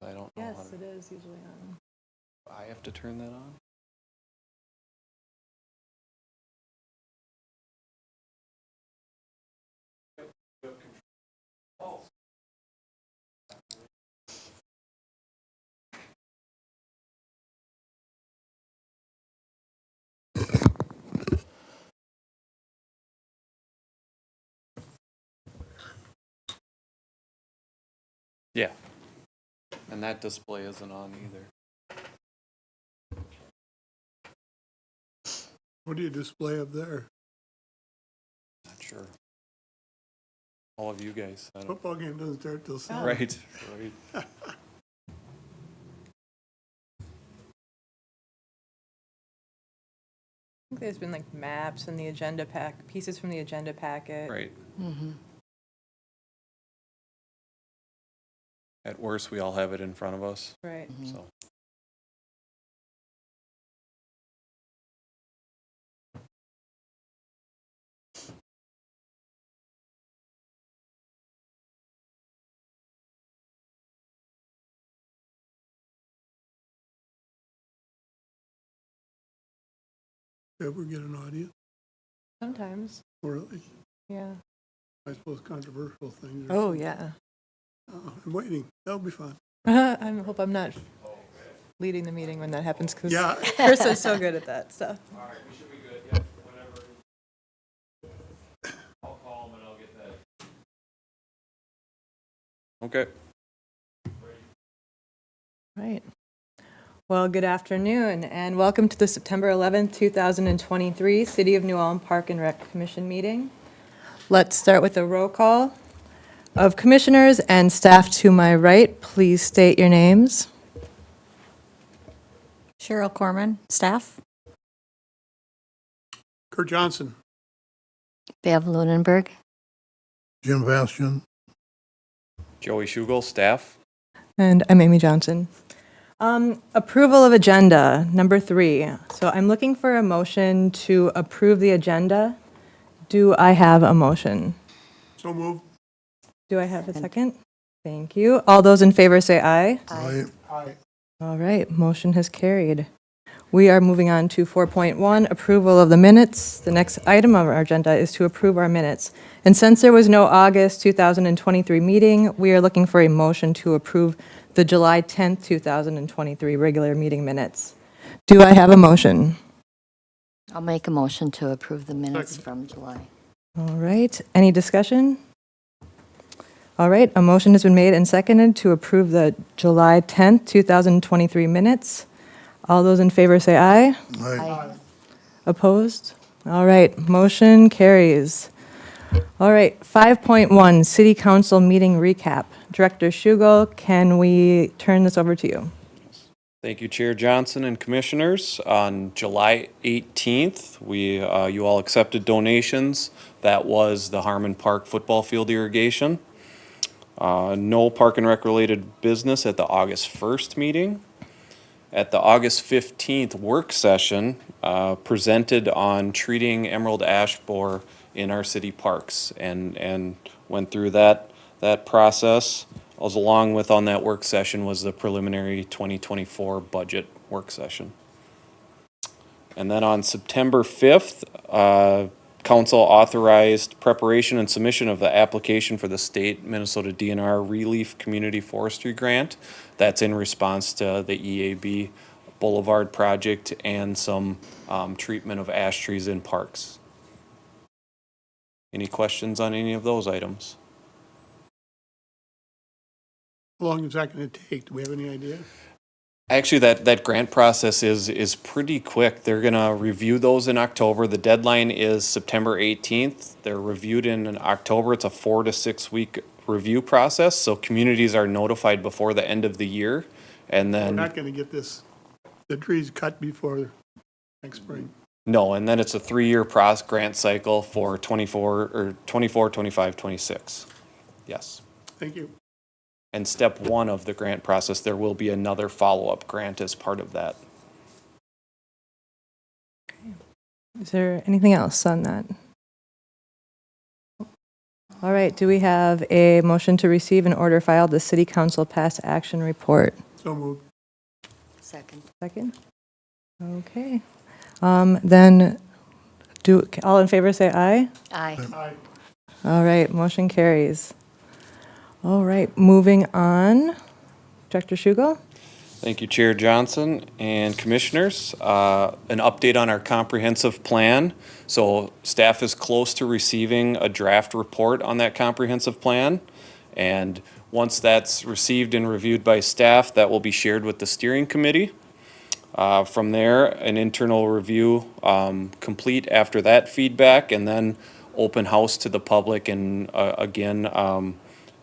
I don't know how Yes, to. it is usually on. I have to turn that on? Yeah. And that display isn't on either. What do you display up there? Not sure. All of you guys. I don't. Football game doesn't start till 7. Right, right. I think there's been like maps and the agenda pack, pieces from the agenda packet. Right. At worst, we all have it in front of us, Right. so. Ever get an audience? Sometimes. Or, Yeah. I suppose, controversial things. Oh, yeah. I'm waiting. That'll be fun. I hope I'm not leading the meeting when that happens because Yeah. Chris is so good at that stuff. All right, we should be good, yeah, whenever. I'll call him and I'll get that. Okay. Right. Well, good afternoon and welcome to the September 11th, 2023 City of New Ulm Park and Rec Commission meeting. Let's start with a roll call of commissioners and staff to my right. Please state your names. Cheryl Corman, staff. Kurt Johnson. Bev Lunenberg. Jim Bastian. Joey Schugel, staff. And I'm Amy Johnson. Approval of agenda, number 3. So I'm looking for a motion to approve the agenda. Do I have a motion? So moved. Do I have a second? Thank you. All those in favor say aye. Aye. All right, motion has carried. We are moving on to 4.1, approval of the minutes. The next item of our agenda is to approve our minutes. And since there was no August 2023 meeting, we are looking for a motion to approve the July 10th, 2023 regular meeting minutes. Do I have a motion? I'll make a motion to approve the minutes Second. from July. All right, any discussion? All right, a motion has been made and seconded to approve the July 10th, 2023 minutes. All those in favor say aye. Aye. Opposed? All right, motion carries. All right, 5.1, City Council meeting recap. Director Schugel, can we turn this over to you? Thank you, Chair Johnson and Commissioners. On July 18th, you all accepted donations. That was the Harmon Park football field irrigation. No Park and Rec related business at the August 1st meeting. At the August 15th work session, presented on treating emerald ash borer in our city parks and went through that process. As along with on that work session was the preliminary 2024 budget work session. And then on September 5th, Council authorized preparation and submission of the application for the state Minnesota DNR Relief Community Forestry Grant. That's in response to the EAB Boulevard project and some treatment of ash trees in parks. Any questions on any of those items? How long is that going to take? Do we have any idea? Actually, that grant process is pretty quick. They're gonna review those in October. The deadline is September 18th. They're reviewed in October. It's a 4 to 6 week review process, so communities are notified before the end of the year. And We're then, not going to get the trees cut before next spring. no, and then it's a 3-year grant cycle for 24, 25, 26. Yes. Thank you. And step 1 of the grant process, there will be another follow-up grant as part of that. Is there anything else on that? All right, do we have a motion to receive and order filed the city council past action report? So moved. Second. Second? Okay. Then, all in favor say aye? Aye. Aye. All right, motion carries. All right, moving on. Director Shugo? Thank you, Chair Johnson and Commissioners. An update on our comprehensive plan. So staff is close to receiving a draft report on that comprehensive plan. And once that's received and reviewed by staff, that will be shared with the steering committee. From there, an internal review complete after that feedback, and then open house to the public and again,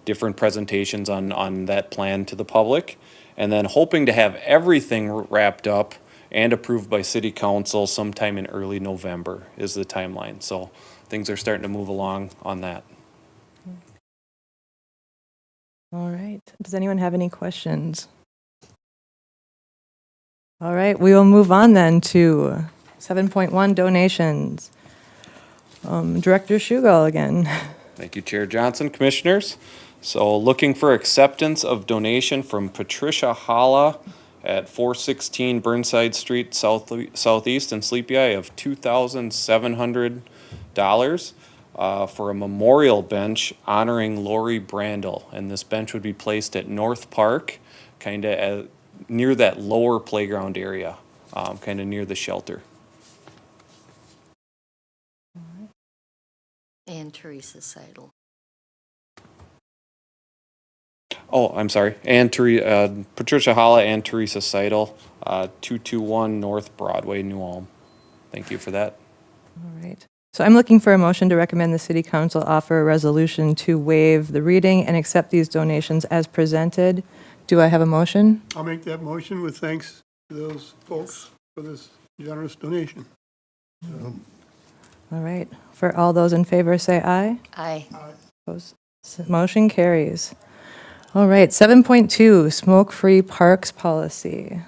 different presentations on that plan to the public. And then hoping to have everything wrapped up and approved by city council sometime in early November is the timeline. So things are starting to move along on that. All right, does anyone have any questions? All right, we will move on then to 7.1 donations. Director Shugo again. Thank you, Chair Johnson, Commissioners. So looking for acceptance of donation from Patricia Hala at 416 Burnside Street Southeast in Sleepy Eye of $2,700 for a memorial bench honoring Lori Brandel. And this bench would be placed at North Park, kind of near that lower playground area, kind of near the shelter. And Teresa Seidel. Oh, I'm sorry. And Patricia Hala and Teresa Seidel, 221 North Broadway, New Ulm. Thank you for that. All right. So I'm looking for a motion to recommend the city council offer a resolution to waive the reading and accept these donations as presented. Do I have a motion? I'll make that motion with thanks to those folks for this generous donation. All right. For all those in favor, say aye. Aye. Opposed? Motion carries. All right, 7.2, smoke-free parks policy.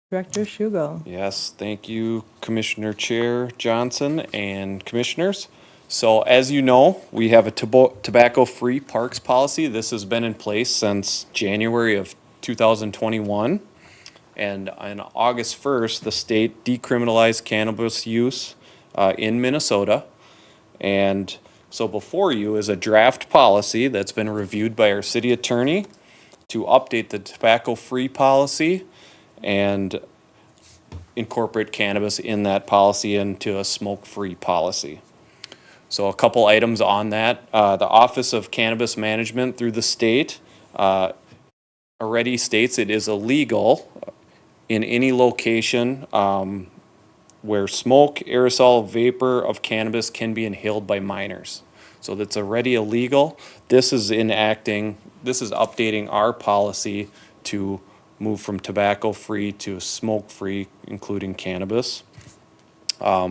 Director Shugo. Yes, thank you, Commissioner Chair Johnson and Commissioners. So as you know, we have a tobacco-free parks policy. This has been in place since January of 2021. And on August 1st, the state decriminalized cannabis use in Minnesota. And so before you is a draft policy that's been reviewed by our city attorney to update the tobacco-free policy and incorporate cannabis in that policy into a smoke-free policy. So a couple items on that. The Office of Cannabis Management through the state already states it is illegal in any location where smoke, aerosol, vapor of cannabis can be inhaled by minors. So that's already illegal. This is updating our policy to move from tobacco-free to smoke-free, including cannabis.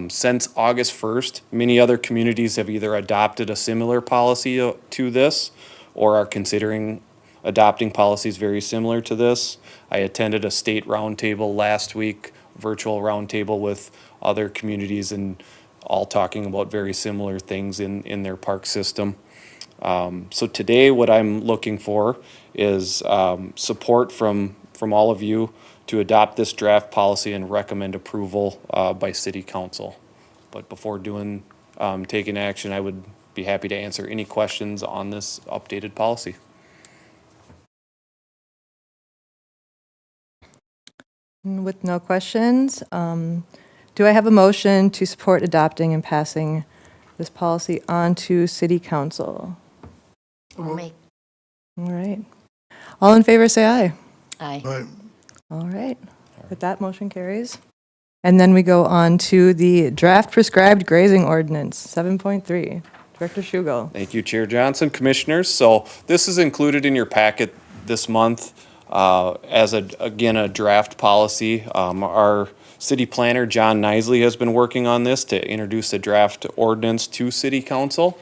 Since August 1st, many other communities have either adopted a similar policy to this or are considering adopting policies very similar to this. I attended a state roundtable last week, virtual roundtable with other communities, and all talking about very similar things in their park system. So today what I'm looking for is support from all of you to adopt this draft policy and recommend approval by city council. But before taking action, I would be happy to answer any questions on this updated policy. With no questions, do I have a motion to support adopting and passing this policy on to city council? I'll make, All right. All in favor, say aye. aye. All right. With that, motion carries. And then we go on to the draft prescribed grazing ordinance, 7.3. Director Shugo. Thank you, Chair Johnson, Commissioners. So this is included in your packet this month as a draft policy. Our city planner, John Nisley, has been working on this to introduce a draft ordinance to city council.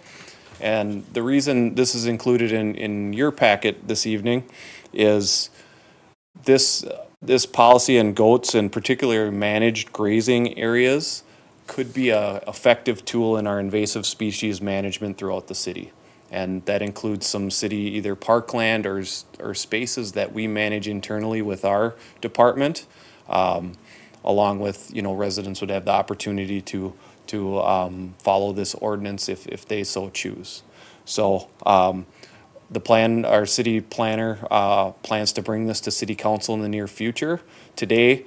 And the reason this is included in your packet this evening is this policy on goats, and particularly managed grazing areas, could be an effective tool in our invasive species management throughout the city. And that includes some city, either parkland or spaces that we manage internally with our department. Along with, residents would have the opportunity to follow this ordinance if they so choose. So, the plan, our city planner, plans to bring this to city council in the near future. Today,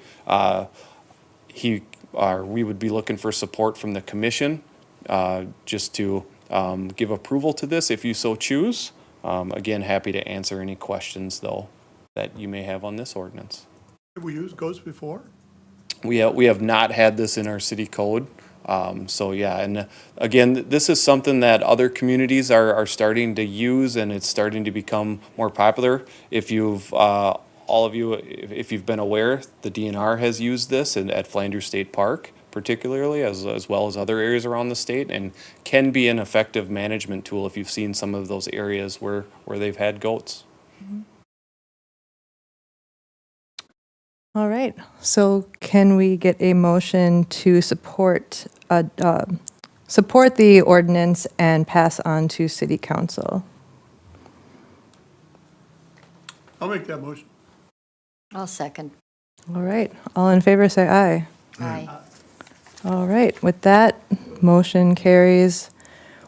we would be looking for support from the commission, just to, give approval to this if you so choose. Again, happy to answer any questions though that you may have on this ordinance. Have we used goats before? We have not had this in our city code. So yeah, and again, this is something that other communities are starting to use, and it's starting to become more popular. If you've, all of you, if you've been aware, the DNR has used this at Flanders State Park particularly, as well as other areas around the state, and can be an effective management tool if you've seen some of those areas where they've had goats. All right, so can we get a motion to support the ordinance and pass on to city council? I'll make that motion. I'll second. All right, all in favor, say aye. Aye. All right, with that, motion carries.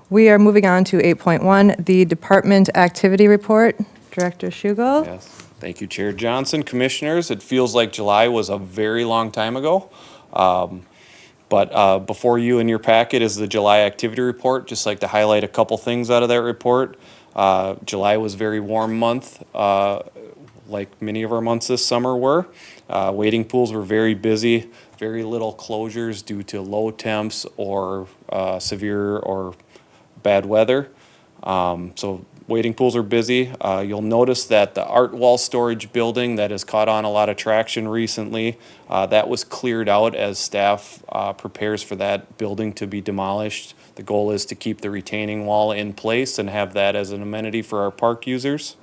We are moving on to 8.1, the department activity report. Director Schugel? Yes, thank you, Chair Johnson. Commissioners, it feels like July was a very long time ago. But before you in your packet is the July activity report. Just like to highlight a couple things out of that report. July was a very warm month, like many of our months this summer were. Wading pools were very busy, very little closures due to low temps or severe or bad weather. So wading pools are busy. You'll notice that the art wall storage building that has caught on a lot of traction recently, that was cleared out as staff prepares for that building to be demolished. The goal is to keep the retaining wall in place and have that as an amenity for our park users.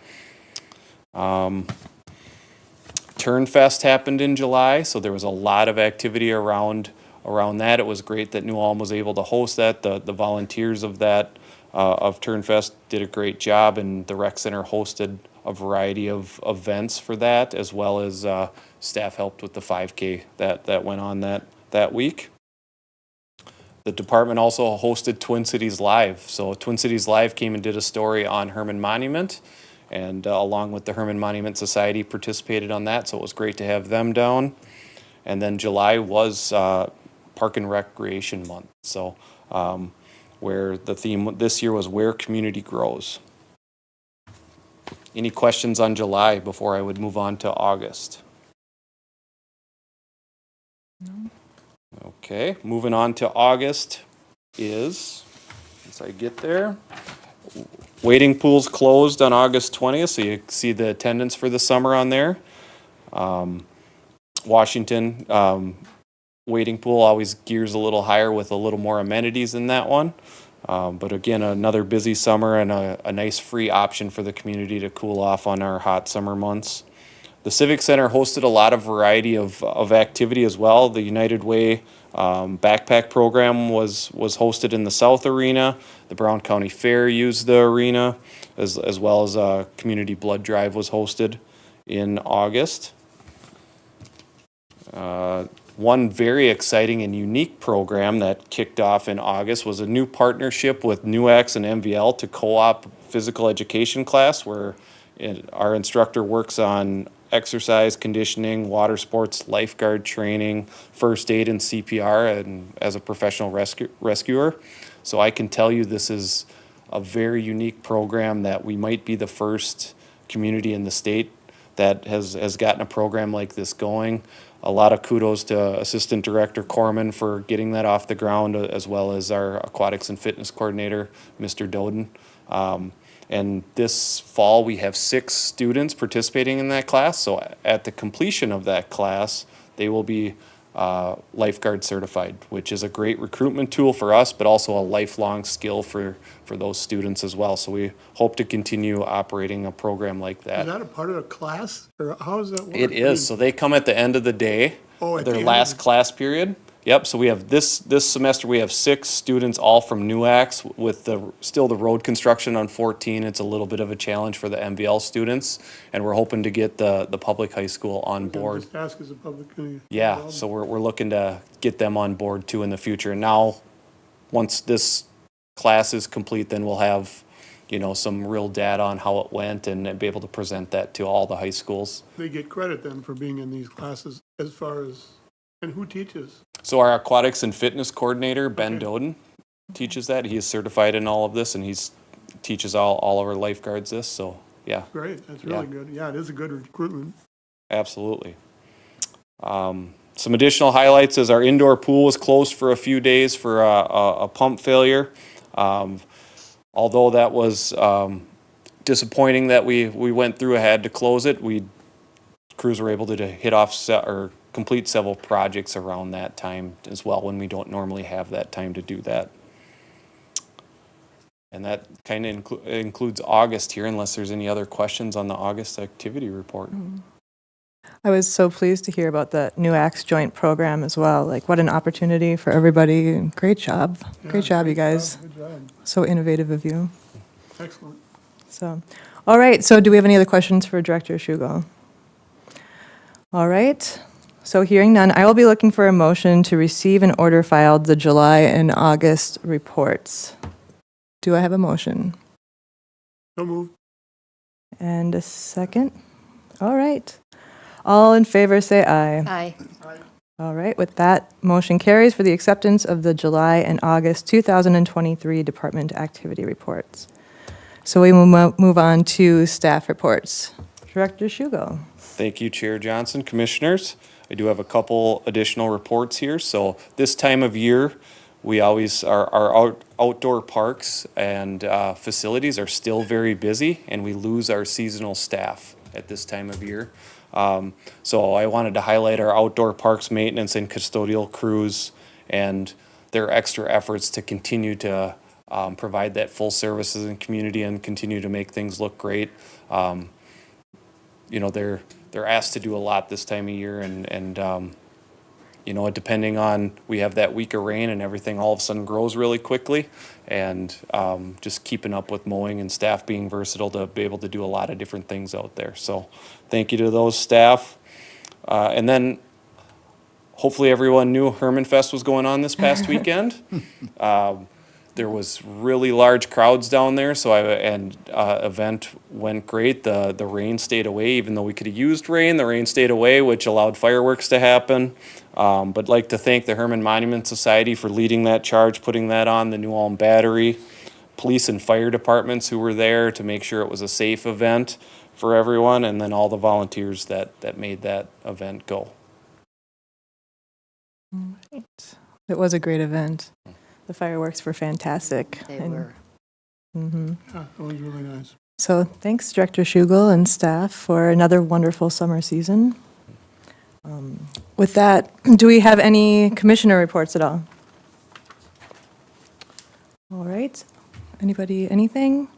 Turnfest happened in July, so there was a lot of activity around that. It was great that New Ulm was able to host that. The volunteers of that of Turnfest did a great job, and the rec center hosted a variety of events for that, as well as staff helped with the 5K that went on that week. The department also hosted Twin Cities Live. So Twin Cities Live came and did a story on Herman Monument, and along with the Herman Monument Society participated on that, so it was great to have them down. And then July was Park and Recreation Month, so where the theme this year was Where Community Grows. Any questions on July before I would move on to August? No. Okay, moving on to August is, once I get there, wading pools closed on August 20th, so you see the attendance for the summer on there. Washington wading pool always gears a little higher with a little more amenities in that one. But again, another busy summer and a nice free option for the community to cool off on our hot summer months. The Civic Center hosted a lot of variety of activity as well. The United Way backpack program was hosted in the South Arena. The Brown County Fair used the arena, as well as a community blood drive was hosted in August. One very exciting and unique program that kicked off in August was a new partnership with NUX and MVL to co-op physical education class, where our instructor works on exercise, conditioning, water sports, lifeguard training, first aid, and CPR, and as a professional rescuer. So I can tell you this is a very unique program that we might be the first community in the state that has gotten a program like this going. A lot of kudos to Assistant Director Corman for getting that off the ground, as well as our Aquatics and Fitness Coordinator, Mr. Doden. And this fall, we have 6 students participating in that class. So at the completion of that class, they will be lifeguard certified, which is a great recruitment tool for us, but also a lifelong skill for those students as well. So we hope to continue operating a program like Is that. that a part of the class, or how does that work? It is. So they come at the end of the day, Oh, at the their end of last the- class period, Yep, so we have this semester, we have 6 students, all from NUACs, with still the road construction on 14. It's a little bit of a challenge for the MVL students, and we're hoping to get the public high school on board. Just ask as a public. Yeah, so we're looking to get them on board too in the future. And now, once this class is complete, then we'll have, some real data on how it went and be able to present that to all the high schools. They get credit then for being in these classes as far as, and who teaches? So our aquatics and fitness coordinator, Ben Okay. Doden, teaches that. He is certified in all of this, and teaches all of our lifeguards this, so, yeah. Great, that's really Yeah. good. Yeah, it is a good recruitment. Absolutely. Some additional highlights is our indoor pool was closed for a few days for a pump failure. Although that was disappointing that we went through, had to close it, crews were able to hit off or complete several projects around that time as well, when we don't normally have that time to do that. And that kind of includes August here, unless there's any other questions on the August activity report. I was so pleased to hear about the NUACS joint program as well. Like, what an opportunity for everybody. Great job. Great Yeah, job, you guys. Good job. So innovative of you. Excellent. So, all right, so do we have any other questions for Director Shugo? All right, so hearing none, I will be looking for a motion to receive and order filed the July and August reports. Do I have a motion? So moved. And a second? All right. All in favor, say aye. Aye. All right, with that, motion carries for the acceptance of the July and August 2023 department activity reports. So we will move on to staff reports. Director Shugo. Thank you, Chair Johnson, Commissioners. I do have a couple additional reports here. So this time of year, we always, our outdoor parks and facilities are still very busy, and we lose our seasonal staff at this time of year. So I wanted to highlight our outdoor parks maintenance and custodial crews and their extra efforts to continue to provide that full services in community and continue to make things look great. They're asked to do a lot this time of year, and depending on, we have that week of rain and everything all of a sudden grows really quickly, and just keeping up with mowing and staff being versatile to be able to do a lot of different things out there. So thank you to those staff. And then hopefully everyone knew Herman Fest was going on this past weekend. There was really large crowds down there, so event went great. The rain stayed away, even though we could have used rain. The rain stayed away, which allowed fireworks to happen. But like to thank the Herman Monument Society for leading that charge, putting that on, the New Ulm Battery, police and fire departments who were there to make sure it was a safe event for everyone, and then all the volunteers that made that event go. It was a great event. The fireworks were fantastic. They were. Mhm. Yeah, that was really nice. So thanks, Director Shugle and staff, for another wonderful summer season. With that, do we have any commissioner reports at all? All right. Anybody, anything?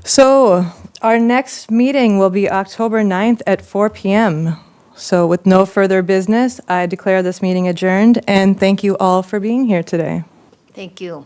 So our next meeting will be October 9th at 4 p.m. So with no further business, I declare this meeting adjourned, and thank you all for being here today. Thank you.